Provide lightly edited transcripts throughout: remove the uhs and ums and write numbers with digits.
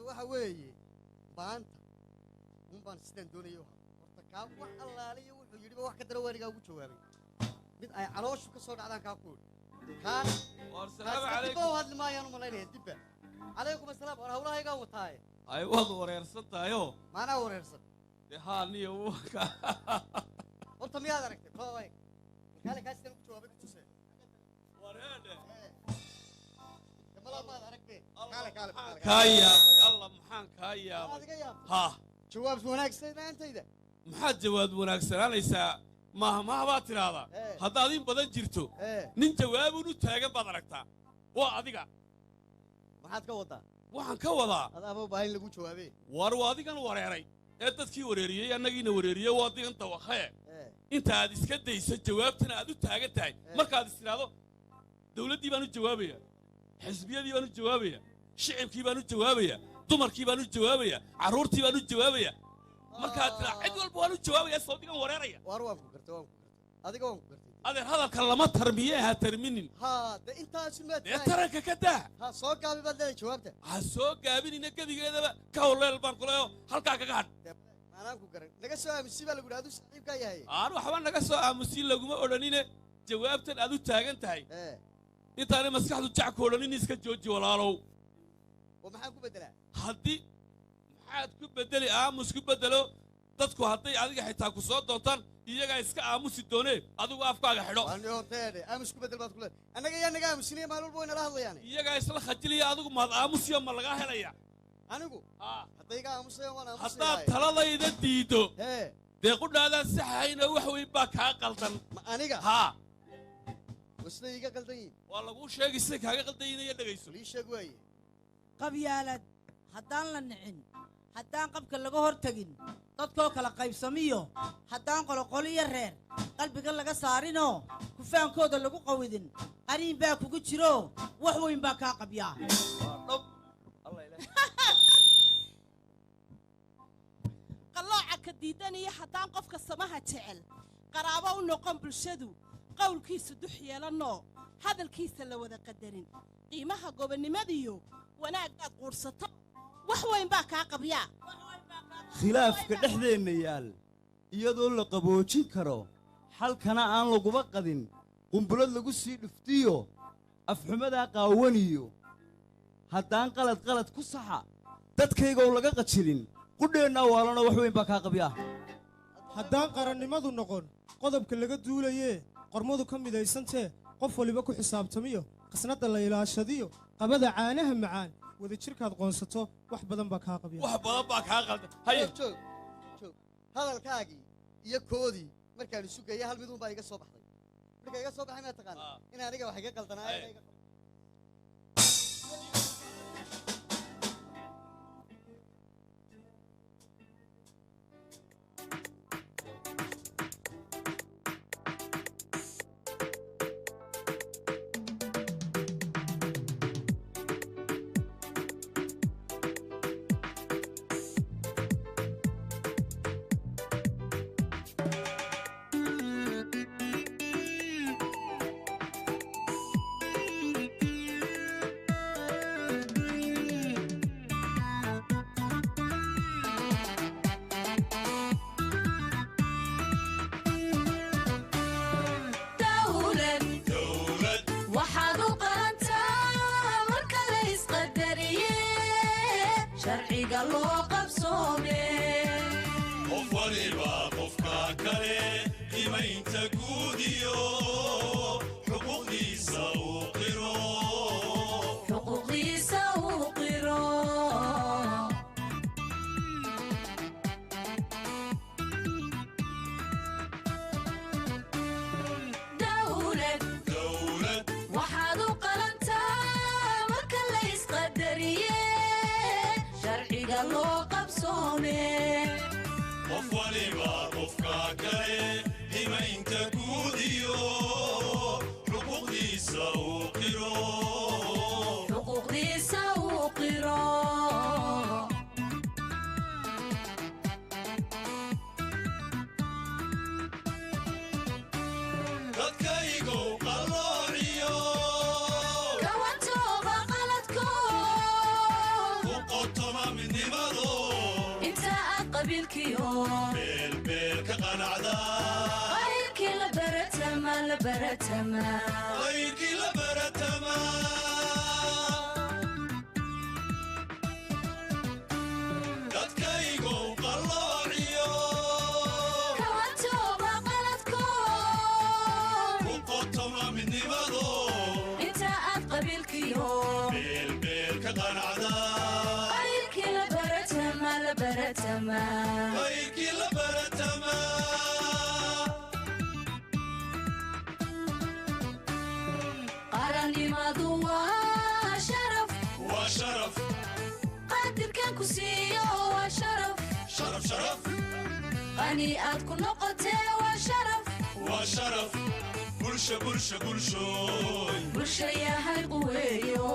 وحوي بانت مو بان سيدان دونيو horta ka wax allaaliyo wuxuu yiri wax ka dara wariga ugu jawaabay mid ay calooshu ka soo dhacdaan ka ku kan والسلام عليكم هاد ما يانو ملينه dibba عليكم السلام war hawlahayga wataay ay wad wareersantayo maana wareersan haaniyo horta miyaad aragtay qoway kale ka sidaan ugu jawaabay tusay wareede ma aragtay kale kaya yalla maxaan kaya ha jawaab wanaagsan antayda maxaa jawaab wanaagsananaysaa ma baa tiraada haddaad in badan jirto nin jawaab uu taagan baad aragtaa waa adiga maxaad ka wadaa waxaan ka wadaa adaaba baahin lagu jawaabay war waa adigan wareeray ee dadkii wareeriyay annagiina wareeriyay waa adigan tawakhaye inta aad iska dayso jawaabtana aad u taagan tahay markaad istiraado dawladdii baan u jawaabaya xisbiyadii baan u jawaabaya shicibkii baan u jawaabaya dumarkii baan u jawaabaya carruurtii baan u jawaabaya markaad tira cid walba waan u jawaabaya sawdigan wareeraya war waan ku gartay adiga waan ku gartay adeer hadalka lama tarmiye ha tarminin ha intaas ma tahay taranka ka daa ha soo gaabi baad leedahay jawaabta ha soo gaabinina gadigeedaba ka howleel baan kuleeyo halkaa kaga hadh maanaan ku garan naga soo aamusi baa lagu dhaadu saaxiibka yahay aan waxba naga soo aamusi laguma odhanine jawaabtan aad u taagan tahay intaanay maskaxdu jacku odhanin iska jooji walaalow oo maxaan ku bedelaa haddii maxaad ku bedeli aamus ku bedelo dadku hadday adiga xitaa ku soo doontaan iyagaa iska aamusi doonee adigu afkaaga xidho waani horteede aamus ku bedel baad ku leedahay annaga yaa naga aamusinaya maalin walba way nala hadlayaan iyagaa isla khajilaya adigu maad aamusiyo ma lagaa helaya anigu hadday iga aamusaya waan aamusaya haddaad taladayda diido dee qudhaadaan saxahayna wax weyn baa kaa qaldan ma aniga haa wasna iga qaldan yihin waa laguu sheegay sida kaaga qaldanyiinaya dhegayso lii sheeg waaye qabyaalad haddaan la nicin haddaan qabka laga hor tagin dadkoo kala qaybsamiyo haddaan qoloqoliyo reer qalbiga laga saarinoo kufaankooda lagu qawidin qariin baa kugu jiro wax weyn baa kaa qabyaa qallooca ka diidaniyo haddaan qofka samaha jecel qaraabo u noqon bulshadu qowlkiisu dux yeelanoo hadalkiisa la wada qadarin qiimaha gobonnimadiyo wanaagaad quursato wax weyn baa kaa qabyaa khilaafka dhexdeenna yaal iyadoo la qaboojin karo xalkana aan laguba qadin qumbulad lagu sii dhuftiyo afxumadaa qaawaniyo haddaan qalad ku saxa dadkaygow laga qajilin qudheennaa waalana wax weyn baa kaa qabyaa haddaan qarannimadu noqon qodobka laga duulayee qormadu ka midaysantee qof waliba ku xisaabtamiyo qasnadda la ilaashadiyo qabada caanaha macaan wadajirkaad qoonsato wax badan baa kaa qabya wax badan baa kaa qaldan haye joog hadalkaagii iyo koodii markaan isu geeyay hal midun baa iga soo baxday marka iga soo baxay ma taqaan in aniga wax iga qaldanaa قنعدا غيرك لبرتما لبرتما غيرك لبرتما قرني مضوا شرف وشرف قدر كان كسيو وشرف شرف شرف غني أتكون نقطة وشرف وشرف برشا برشا برشوي برشا يا هاي قويو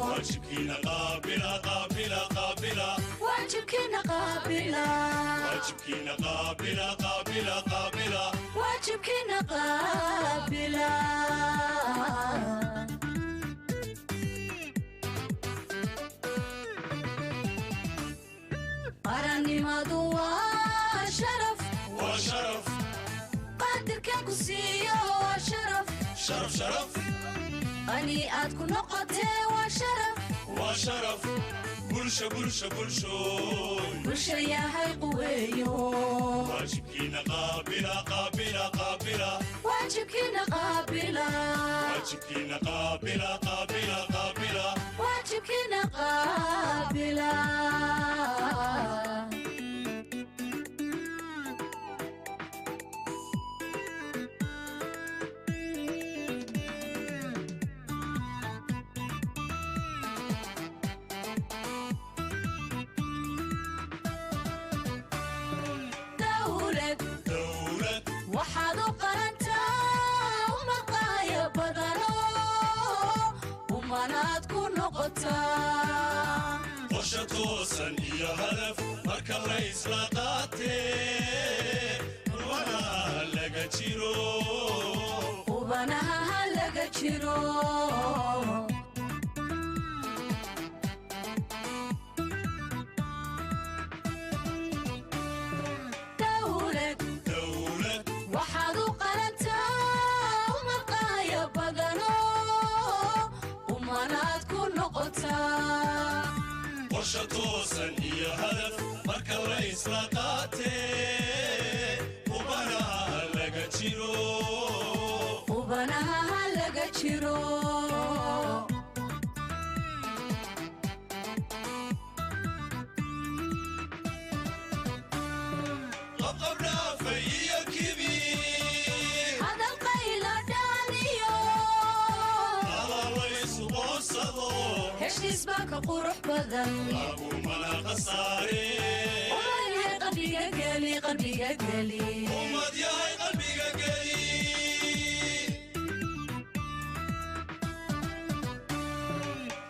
واجبكينا قابلة قابلة قابلة واجبكينا قابلة واجبكينا قابلة قابلة قابلة واجبكينا قابلة قرني مضوا شرف وشرف قدر كان كسيو وشرف شرف شرف غني أتكون نقطة وشرف وشرف برشا برشا برشوي برشا يا هاي قويو واجبكينا قابلة قابلة قابلة واجبكينا قابلة واجبكينا قابلة قابلة قابلة واجبكينا قابلة دولة دولة waxaad u qarantaa umaqaaya badano umanaad ku noqotaa qorshe toosan iyo hadaf marka la isla qaatee ubanaha laga jiro ubanaha ha laga jiro dawlad dowlad waxaad u qarantaa umaqaaya badano umanaad ku noqotaa qorshe toosan iyo hadaf marka la isla qaatee ubanaha laga jiro ubanaha ha laga jiro qabqabdhaafay iyo kibir hadal qayla dhaaniyo alalaysu qoonsado heshiis baa ka qurux badan lagumana khasaare umadyahay qalbiga geli qalbiga geli ummad yahay qalbiga geli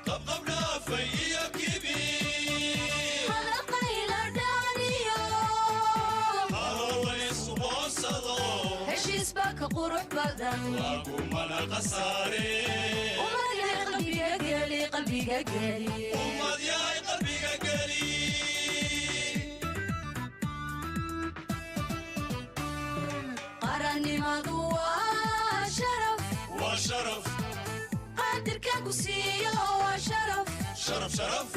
qabqabdhaafay iyo kibir hadal qayla dhaaniyo alalaysu qoonsado heshiis baa ka qurux badan lagumana khasaare umadyahay qalbiga geli qalbiga geli ummad yahay qalbiga geli qarannimadu waa sharaf waa sharaf qadirka ku siiyo waa sharaf sharaf sharaf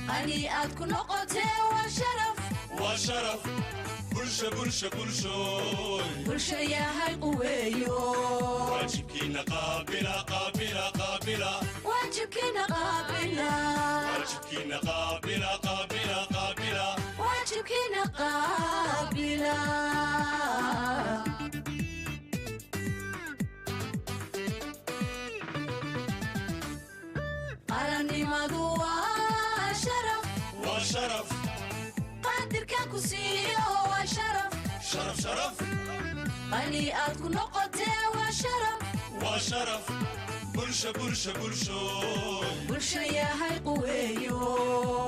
qani aad ku noqotee waa sharaf waa sharaf bulsha bulsha bulshooy bulsha yahay quweeyo waajibkiina qaabila qaabila qaabila waajibkiina qaabila waajibkiina qaabila qaabila qaabila waajibkiina qaabila qarannimadu waa sharaf waa sharaf qadirka ku siiyo waa sharaf sharaf sharaf qani aad ku noqotee waa sharaf waa sharaf bulsha bulsha bulshooy bulsha yahay quweeyo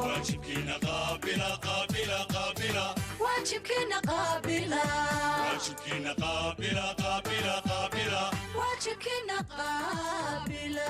waajibkiina qaabila qaabila qaabila waajibkiina qaabila waajibkiina qaabila qaabila qaabila waajibkiina qaabila